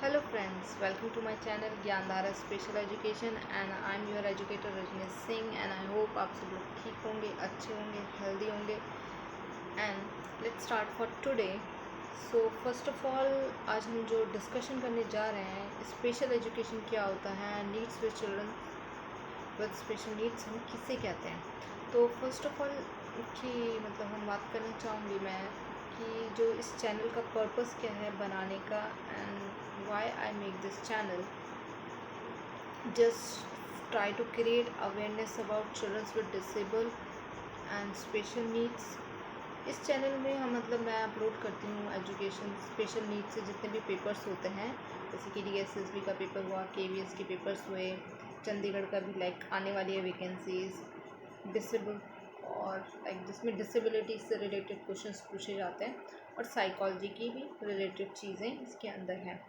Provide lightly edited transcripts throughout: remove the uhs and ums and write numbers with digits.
Hello friends, welcome to my channel Gyandhara special education and I am your educator Rajneesh Singh and I hope आप सब लोग ठीक होंगे, अच्छे होंगे, हेल्दी होंगे and let's start for today. So first of all आज हम जो डिस्कशन करने जा रहे हैं स्पेशल एजुकेशन क्या होता है, needs with children with special needs हम किसे कहते हैं। तो फर्स्ट ऑफ ऑल कि मतलब हम बात करना चाहूँगी मैं कि जो इस चैनल का पर्पस क्या है बनाने का and why I make this channel. Just try to create awareness about childrens with disable and special needs. इस चैनल में हम मतलब मैं अपलोड करती हूँ एजुकेशन स्पेशल नीड्स से जितने भी पेपर्स होते हैं, जैसे कि डीएसएसबी का पेपर हुआ, केवीएस के पेपर्स हुए, चंडीगढ़ का भी लाइक आने वाली है वैकेंसीज, डिसेबल और लाइक जिसमें डिसेबिलिटी से रिलेटेड क्वेश्चंस पूछे जाते हैं और साइकोलॉजी की भी रिलेटेड चीज़ें इसके अंदर हैं।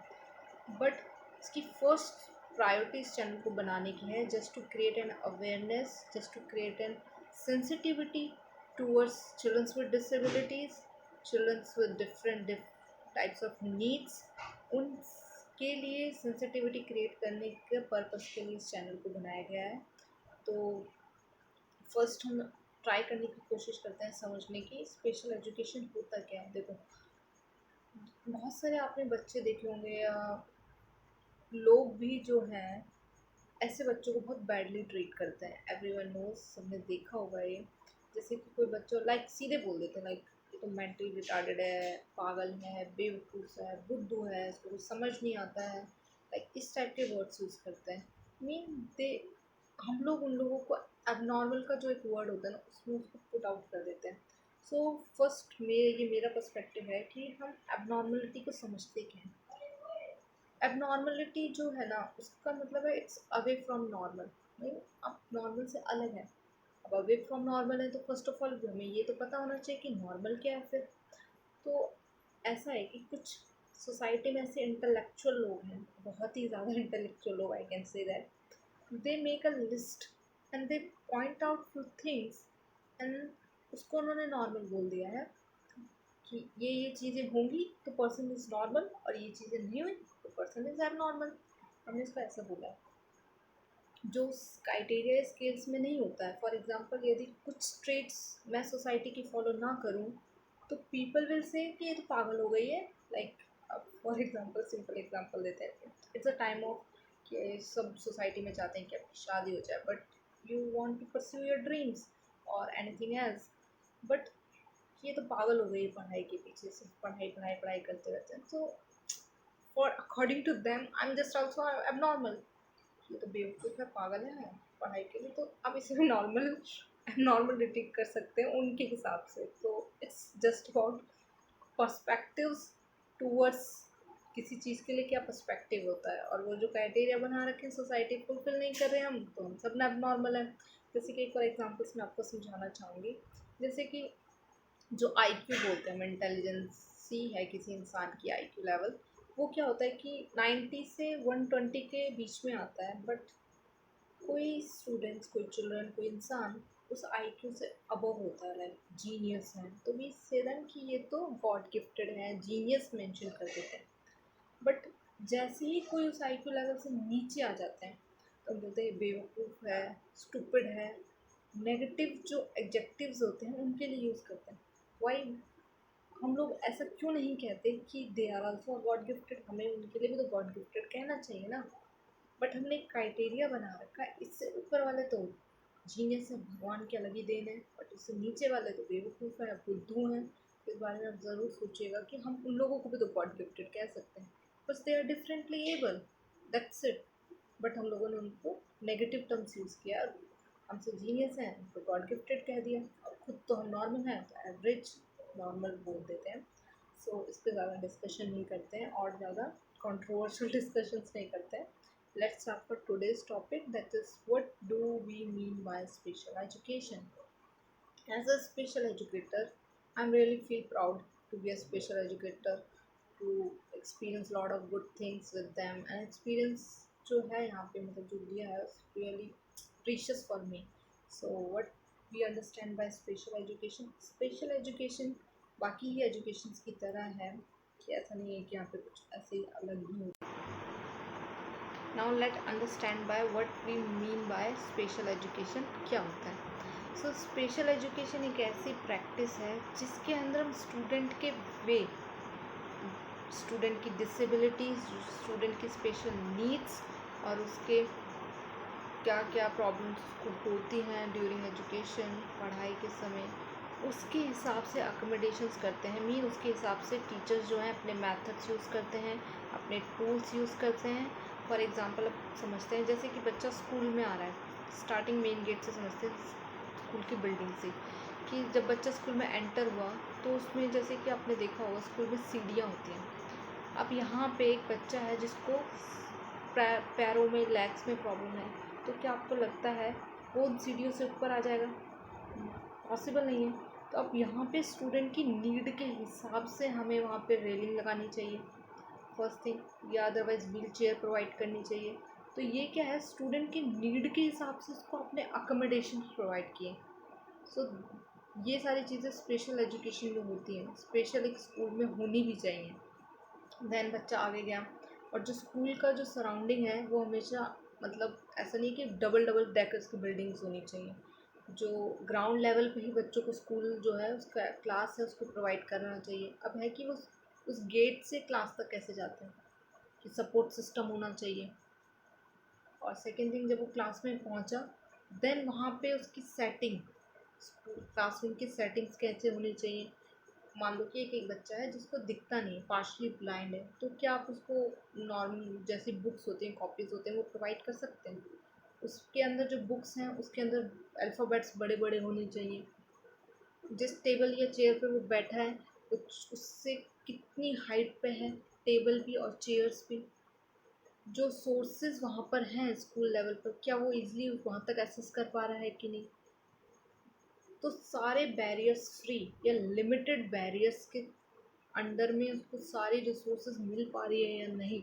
बट इसकी फर्स्ट प्रायोरिटी इस चैनल को बनाने की है just to create an awareness, just to create an sensitivity towards children with disabilities, children with different types of needs। उनके लिए सेंसिटिविटी क्रिएट करने के पर्पस के लिए इस चैनल को बनाया गया है। तो फर्स्ट हम ट्राई करने की कोशिश करते हैं समझने की स्पेशल एजुकेशन होता क्या है। देखो, बहुत सारे आपने बच्चे देखे होंगे या लोग भी जो हैं ऐसे बच्चों को बहुत बैडली ट्रीट करते हैं। एवरीवन नोज, सबने देखा होगा ये। जैसे कि कोई बच्चों लाइक सीधे बोल देते हैं लाइक ये तो मेंटली रिटार्डेड है, पागल है, बेवकूफ़ है, बुद्धू है, इसको कुछ समझ नहीं आता है, लाइक इस टाइप के वर्ड्स यूज़ करते हैं। मीन दे हम लोग उन लोगों को एबनॉर्मल का जो एक वर्ड होता है ना उसमें उसको पुट आउट कर देते हैं। सो फर्स्ट ये मेरा पर्सपेक्टिव है कि हम एबनॉर्मलिटी को समझते क्या हैं। एबनॉर्मलिटी जो है ना उसका मतलब है इट्स अवे फ्रॉम नॉर्मल। नहीं, अब नॉर्मल से अलग है। अब अवे फ्रॉम नॉर्मल है तो फर्स्ट ऑफ ऑल हमें ये तो पता होना चाहिए कि नॉर्मल क्या है फिर। तो ऐसा है कि कुछ सोसाइटी में ऐसे इंटेलेक्चुअल लोग हैं, बहुत ही ज़्यादा इंटेलेक्चुअल लोग, I can say that they make a list and they point out few things and उसको उन्होंने नॉर्मल बोल दिया है कि ये चीज़ें होंगी तो पर्सन इज़ नॉर्मल और ये चीज़ें नहीं हुई तो पर्सन इज़ एब नॉर्मल। हमने इसको ऐसा बोला है जो क्राइटेरिया स्केल्स में नहीं होता है। फॉर एग्जांपल यदि कुछ ट्रेट्स मैं सोसाइटी की फॉलो ना करूँ तो पीपल विल से कि ये तो पागल हो गई है। लाइक अब फॉर एग्जांपल सिंपल एग्जांपल देते हैं, इट्स अ टाइम ऑफ कि सब सोसाइटी में चाहते हैं कि आपकी शादी हो जाए but you want to pursue your dreams और एनीथिंग एल्स। बट ये तो पागल हो गई पढ़ाई के पीछे, सिर्फ पढ़ाई पढ़ाई पढ़ाई करते रहते हैं। तो for according to them I am just also abnormal. ये तो बेवकूफ़ है, पागल है पढ़ाई के लिए, तो अब इसे नॉर्मल नॉर्मल डिटेक्ट कर सकते हैं उनके हिसाब से। तो it's just about perspectives towards किसी चीज़ के लिए क्या पर्सपेक्टिव होता है। और वो जो क्राइटेरिया बना रखे हैं सोसाइटी फुलफिल नहीं कर रहे हैं हम, तो हम सब नॉर्मल है। जैसे कि फॉर एग्जाम्पल्स मैं आपको समझाना चाहूँगी। जैसे कि जो आईक्यू बोलते हैं, हम इंटेलिजेंसी है किसी इंसान की आईक्यू लेवल, वो क्या होता है कि 90 से 120 के बीच में आता है। बट कोई स्टूडेंट्स, कोई चिल्ड्रन, कोई इंसान उस आईक्यू से अबव होता है, लाइक जीनियस है, तो वी से देम कि ये तो गॉड गिफ्टेड है, जीनियस मेंशन कर देते हैं। बट जैसे ही कोई उस आईक्यू लेवल से नीचे आ जाते हैं तो बोलते हैं बेवकूफ़ है, स्टूपिड है। नेगेटिव जो एडजेक्टिव्स होते हैं उनके लिए यूज़ करते हैं। वाई हम लोग ऐसा क्यों नहीं कहते कि they are also god gifted, हमें उनके लिए भी तो गॉड गिफ्टेड कहना चाहिए ना। बट हमने एक क्राइटेरिया बना रखा है, इससे ऊपर वाले तो जीनियस है, भगवान की अलग ही देन है, बट इससे नीचे वाले तो बेवकूफ़ है, बुद्धू हैं। इस बारे में आप ज़रूर सोचिएगा कि हम उन लोगों को भी तो गॉड गिफ्टेड कह सकते हैं, बस they are differently able, that's it. But हम लोगों ने उनको नेगेटिव टर्म्स यूज़ किया, हमसे जीनियस हैं तो गॉड गिफ्टेड कह दिया, और खुद तो हम नॉर्मल हैं तो एवरेज नॉर्मल बोल देते हैं। सो इस पर ज़्यादा डिस्कशन नहीं करते हैं और ज़्यादा कंट्रोवर्शियल डिस्कशंस नहीं करते हैं। Let's start for today's topic, that is what do we mean by special education. As a special educator, I'm really feel proud to be a special educator, to experience a lot of good things with them and experience जो है यहाँ पे मतलब जो दिया है really precious for me. So what we understand by special education बाकी ही educations की तरह है कि ऐसा नहीं है कि यहाँ पे कुछ ऐसे ही अलग ही हो। Now let understand by what we mean by special education क्या होता है। सो स्पेशल एजुकेशन एक ऐसी प्रैक्टिस है जिसके अंदर हम स्टूडेंट के वे, स्टूडेंट की डिसेबिलिटीज़, स्टूडेंट की स्पेशल नीड्स और उसके क्या क्या प्रॉब्लम्स होती हैं ड्यूरिंग एजुकेशन, पढ़ाई के समय, उसके हिसाब से अकोमोडेशंस करते हैं। मीन उसके हिसाब से टीचर्स जो हैं अपने मेथड्स यूज़ करते हैं, अपने टूल्स यूज़ करते हैं। फॉर एग्ज़ाम्पल अब समझते हैं जैसे कि बच्चा स्कूल में आ रहा है, स्टार्टिंग मेन गेट से समझते हैं, स्कूल की बिल्डिंग से, कि जब बच्चा स्कूल में एंटर हुआ तो उसमें जैसे कि आपने देखा होगा स्कूल में सीढ़ियाँ होती हैं। अब यहाँ पे एक बच्चा है जिसको पैरों में, लेग्स में प्रॉब्लम है, तो क्या आपको लगता है वो उन सीढ़ियों से ऊपर आ जाएगा? पॉसिबल नहीं है। तो अब यहाँ पे स्टूडेंट की नीड के हिसाब से हमें वहाँ पे रेलिंग लगानी चाहिए फर्स्ट थिंग, या अदरवाइज़ व्हील चेयर प्रोवाइड करनी चाहिए। तो ये क्या है, स्टूडेंट की नीड के हिसाब से उसको अपने अकोमोडेशन प्रोवाइड किए। सो ये सारी चीज़ें स्पेशल एजुकेशन में होती हैं, स्पेशल एक स्कूल में होनी भी चाहिए। देन बच्चा आगे गया, और जो स्कूल का जो सराउंडिंग है वो हमेशा मतलब ऐसा नहीं कि डबल डबल डेकर्स की बिल्डिंग्स होनी चाहिए। जो ग्राउंड लेवल पे ही बच्चों को स्कूल जो है उसका क्लास है उसको प्रोवाइड करना चाहिए। अब है कि वो उस गेट से क्लास तक कैसे जाते हैं, कि सपोर्ट सिस्टम होना चाहिए। और सेकेंड थिंग, जब वो क्लास में पहुंचा, देन वहाँ पे उसकी सेटिंग, क्लासरूम की सेटिंग्स कैसे होनी चाहिए। मान लो कि एक बच्चा है जिसको दिखता नहीं है, पार्शली ब्लाइंड है, तो क्या आप उसको नॉर्मल जैसी बुक्स होती हैं, कॉपीज होते हैं, वो प्रोवाइड कर सकते हैं? उसके अंदर जो बुक्स हैं उसके अंदर अल्फ़ाबेट्स बड़े बड़े होने चाहिए। जिस टेबल या चेयर पे वो बैठा है कुछ उससे कितनी हाइट पे है, टेबल भी और चेयर्स भी। जो सोर्सेज वहाँ पर हैं स्कूल लेवल पर, क्या वो इजीली वहाँ तक एक्सेस कर पा रहा है कि नहीं। तो सारे बैरियर्स फ्री या लिमिटेड बैरियर्स के अंडर में उसको सारी रिसोर्सेज मिल पा रही है या नहीं।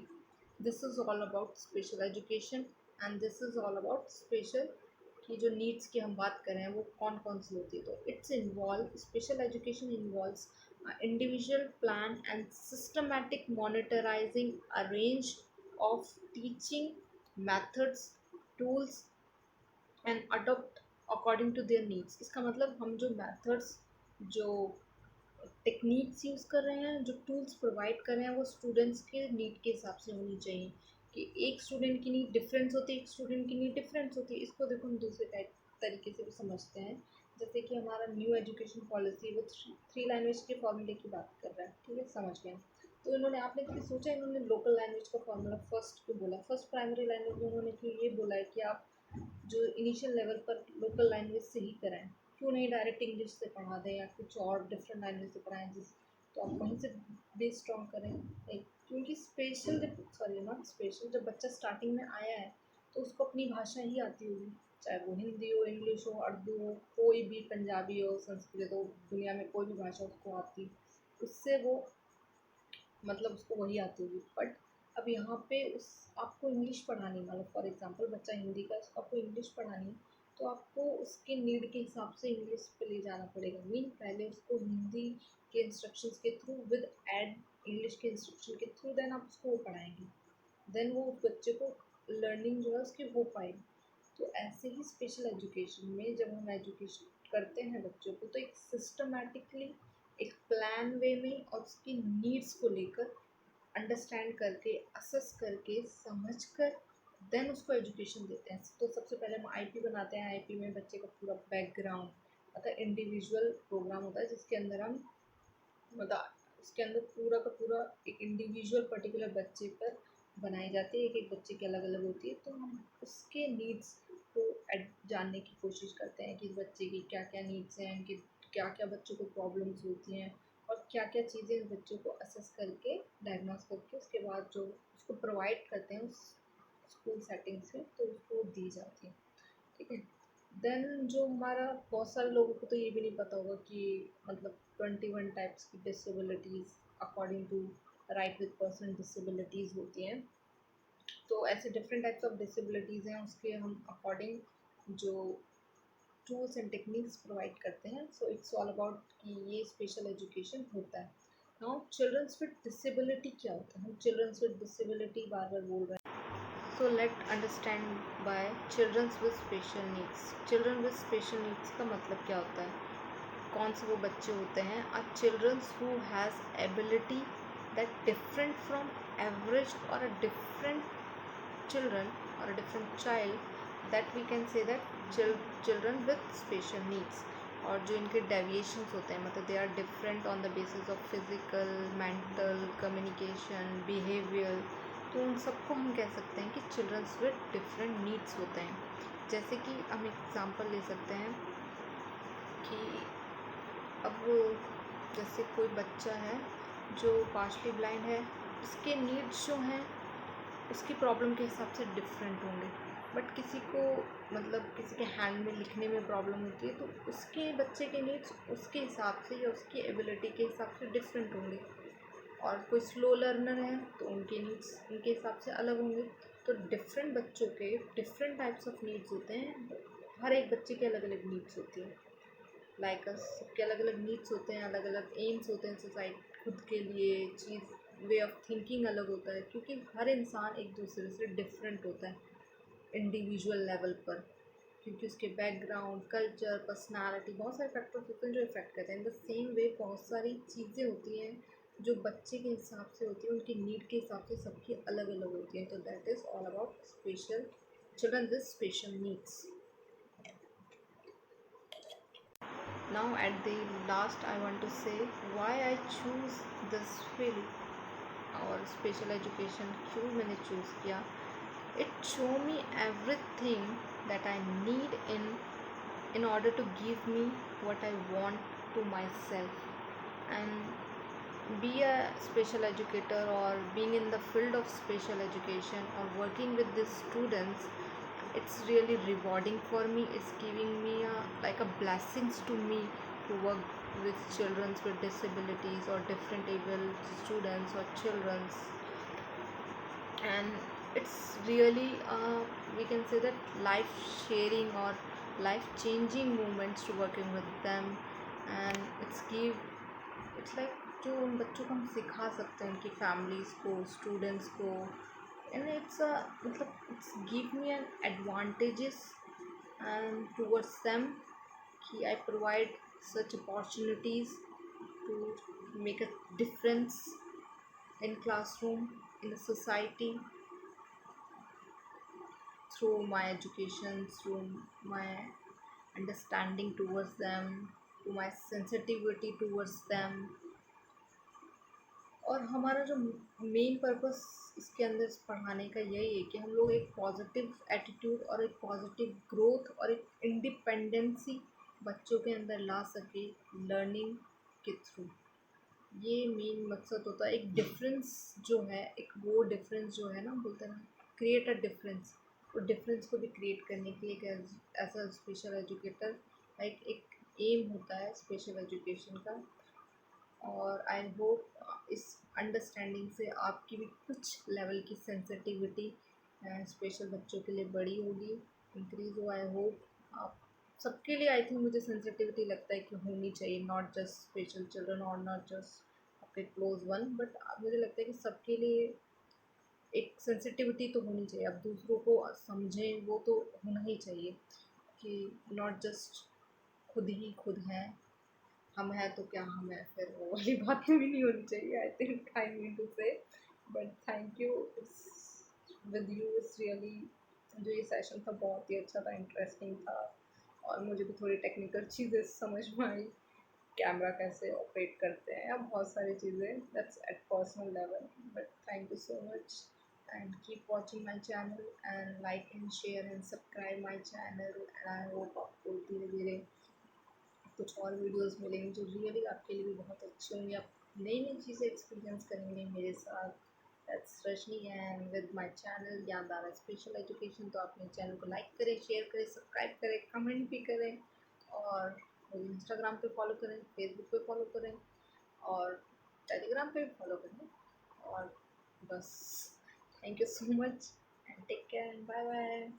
This is all about special education, and this is all about special की जो नीड्स की हम बात कर रहे हैं वो कौन कौन सी होती है। तो it's involve, special education involves individual plan and systematic monitorising arrange of teaching methods, tools and adopt according to their needs. इसका मतलब हम जो मेथड्स, जो टेक्निक्स यूज़ कर रहे हैं, जो टूल्स प्रोवाइड कर रहे हैं, वो स्टूडेंट्स के नीड के हिसाब से होनी चाहिए। कि एक स्टूडेंट की नीड डिफरेंस होती है, एक स्टूडेंट की नीड डिफरेंस होती है। इसको देखो हम दूसरे टाइप तरीके से भी समझते हैं। जैसे कि हमारा न्यू एजुकेशन पॉलिसी वो थ्री लैंग्वेज के फॉर्मूले की बात कर रहा है, ठीक है, समझ गए। तो इन्होंने, आपने कभी सोचा इन्होंने लोकल लैंग्वेज का फॉर्मूला फर्स्ट क्यों बोला, फर्स्ट प्राइमरी लैंग्वेज में उन्होंने क्यों ये बोला है कि आप जो इनिशियल लेवल पर लोकल लैंग्वेज से ही कराएं, क्यों नहीं डायरेक्ट इंग्लिश से पढ़ा दें या कुछ और डिफरेंट लैंग्वेज से पढ़ाएं, जिस तो आप वहीं से बेस स्ट्रॉन्ग करें। एक क्योंकि स्पेशल, सॉरी नॉट स्पेशल, जब बच्चा स्टार्टिंग में आया है तो उसको अपनी भाषा ही आती होगी, चाहे वो हिंदी हो, इंग्लिश हो, उर्दू हो, कोई भी, पंजाबी हो, संस्कृत हो, दुनिया में कोई भी भाषा उसको आती, उससे वो मतलब उसको वही आती होगी। बट अब यहाँ पे उस आपको इंग्लिश पढ़ानी, मतलब फॉर एग्जांपल बच्चा हिंदी का, आपको इंग्लिश पढ़ानी है, तो आपको उसके नीड के हिसाब से इंग्लिश पे ले जाना पड़ेगा। मीन पहले उसको हिंदी के इंस्ट्रक्शंस के थ्रू विद एड इंग्लिश के इंस्ट्रक्शन के थ्रू देन आप उसको वो पढ़ाएंगे, देन वो उस बच्चे को लर्निंग जो है उसकी हो पाएगी। तो ऐसे ही स्पेशल एजुकेशन में जब हम एजुकेशन करते हैं बच्चों को, तो एक सिस्टमेटिकली, एक प्लान वे में और उसकी नीड्स को लेकर अंडरस्टैंड करके, असेस करके, समझ कर देन उसको एजुकेशन देते हैं। तो सबसे पहले हम आईपी बनाते हैं। आईपी में बच्चे का पूरा बैकग्राउंड, मतलब इंडिविजुअल प्रोग्राम होता है जिसके अंदर हम, मतलब उसके अंदर पूरा का पूरा एक इंडिविजुअल पर्टिकुलर बच्चे पर बनाई जाती है, एक एक बच्चे की अलग अलग होती है। तो हम उसके नीड्स को जानने की कोशिश करते हैं कि इस बच्चे की क्या क्या नीड्स हैं, इनकी क्या क्या बच्चों को प्रॉब्लम्स होती हैं, और क्या क्या चीज़ें इस बच्चों को असेस करके, डायग्नोस करके, उसके बाद जो उसको प्रोवाइड करते हैं उस स्कूल सेटिंग से, तो उसको दी जाती है, ठीक है। देन जो हमारा, बहुत सारे लोगों को तो ये भी नहीं पता होगा कि मतलब 21 टाइप्स की disabilities according to right with person disabilities होती हैं। तो ऐसे डिफरेंट टाइप्स ऑफ डिसेबिलिटीज़ हैं, उसके हम अकॉर्डिंग जो टूल्स एंड टेक्निक्स प्रोवाइड करते हैं। सो इट्स ऑल अबाउट कि ये स्पेशल एजुकेशन होता है। नाउ चिल्ड्रंस विद डिसेबिलिटी क्या होता है, हम चिल्ड्रंस विद डिसेबिलिटी बार बार बोल रहे हैं। So let understand by childrens with special needs. Children with special needs का मतलब क्या होता है, कौन से वो बच्चे होते हैं, are childrens who has ability that different from average or a different children or a different child, that we can say that children with special needs। और जो इनके डेविएशंस होते हैं, मतलब they are different on the basis of physical, mental, communication, behaviour, तो उन सबको हम कह सकते हैं कि चिल्ड्रंस विद डिफरेंट नीड्स होते हैं। जैसे कि हम एग्जांपल ले सकते हैं कि अब जैसे कोई बच्चा है जो पार्शली ब्लाइंड है, उसके नीड्स जो हैं उसकी प्रॉब्लम के हिसाब से डिफरेंट होंगे, बट किसी को मतलब किसी के हैंड में लिखने में प्रॉब्लम होती है तो उसके बच्चे के नीड्स उसके हिसाब से या उसकी एबिलिटी के हिसाब से डिफरेंट होंगे। और कोई स्लो लर्नर है तो उनके नीड्स उनके हिसाब से अलग होंगे। तो डिफरेंट बच्चों के डिफरेंट टाइप्स ऑफ नीड्स होते हैं, हर एक बच्चे के अलग अलग नीड्स होती हैं। लाइक सबके अलग अलग नीड्स होते हैं, अलग अलग एम्स होते हैं सोसाइटी खुद के लिए, चीज़ वे ऑफ थिंकिंग अलग होता है, क्योंकि हर इंसान एक दूसरे से डिफरेंट होता है इंडिविजुअल लेवल पर, क्योंकि उसके बैकग्राउंड, कल्चर, पर्सनालिटी, बहुत सारे फैक्टर्स होते हैं जो इफ़ेक्ट करते हैं। इन द सेम वे बहुत सारी चीज़ें होती हैं जो बच्चे के हिसाब से होती है, उनकी नीड के हिसाब से सबकी अलग अलग होती हैं। तो that is all about special children with special needs. Now at the last I want to say why I choose this field और special education क्यों मैंने choose किया। It show me everything that I need in order to give me what I want to myself, and be a special educator or being in the field of special education or working with the students, it's really rewarding for me. It's giving me like a blessings to me to work with children with disabilities or different able students or children's, and it's really we can say that life sharing or life changing moments to working with them। and it's like जो उन बच्चों को हम सिखा सकते हैं, उनकी families को, स्टूडेंट्स को, एंड इट्स मतलब it's give me an advantages and towards them कि I provide such opportunities to make a difference in classroom, in the society, through my education, through my understanding towards them, to my sensitivity towards them। और हमारा जो main purpose इसके अंदर इस पढ़ाने का यही है कि हम लोग एक पॉजिटिव एटीट्यूड और एक पॉजिटिव ग्रोथ और एक इंडिपेंडेंसी बच्चों के अंदर ला सके लर्निंग के थ्रू। ये मेन मकसद होता है। एक डिफरेंस जो है, एक वो डिफरेंस जो है ना, बोलते हैं क्रिएट अ डिफरेंस, वो डिफरेंस को भी क्रिएट करने के लिए एक एज अ स्पेशल एजुकेटर एक एम होता है स्पेशल एजुकेशन का। और आई होप इस अंडरस्टैंडिंग से आपकी भी कुछ लेवल की सेंसिटिविटी स्पेशल बच्चों के लिए बड़ी होगी, इंक्रीज़ हो। आई होप आप सबके लिए, आई थिंक मुझे सेंसिटिविटी लगता है कि होनी चाहिए, नॉट जस्ट स्पेशल चिल्ड्रन और नॉट जस्ट आपके क्लोज वन, बट मुझे लगता है कि सबके लिए एक सेंसिटिविटी तो होनी चाहिए। अब दूसरों को समझें वो तो होना ही चाहिए कि नॉट जस्ट खुद हैं, हम हैं तो क्या हम हैं, फिर वो वाली बातें भी नहीं होनी चाहिए। I think I mean to say, but thank you with you is really, जो ये सेशन था बहुत ही अच्छा था, इंटरेस्टिंग था, और मुझे भी थोड़ी टेक्निकल चीज़ें समझ में आई, कैमरा कैसे ऑपरेट करते हैं या बहुत सारी चीज़ें, that's eight personal level. But thank you so much and keep watching my channel and like and share and subscribe my channel. And I hope आपको धीरे धीरे कुछ और वीडियोस मिलेंगे जो रियली आपके लिए भी बहुत अच्छे होंगे। आप नई नई चीज़ें एक्सपीरियंस करेंगे मेरे साथ। That's Rajni and with my channel Gyandhara special education. तो आप मेरे चैनल को लाइक करें, शेयर करें, सब्सक्राइब करें, कमेंट भी करें, और मुझे इंस्टाग्राम पे फॉलो करें, फेसबुक पे फॉलो करें, और टेलीग्राम पे भी फॉलो करें। और बस, thank you so much and take care and bye bye.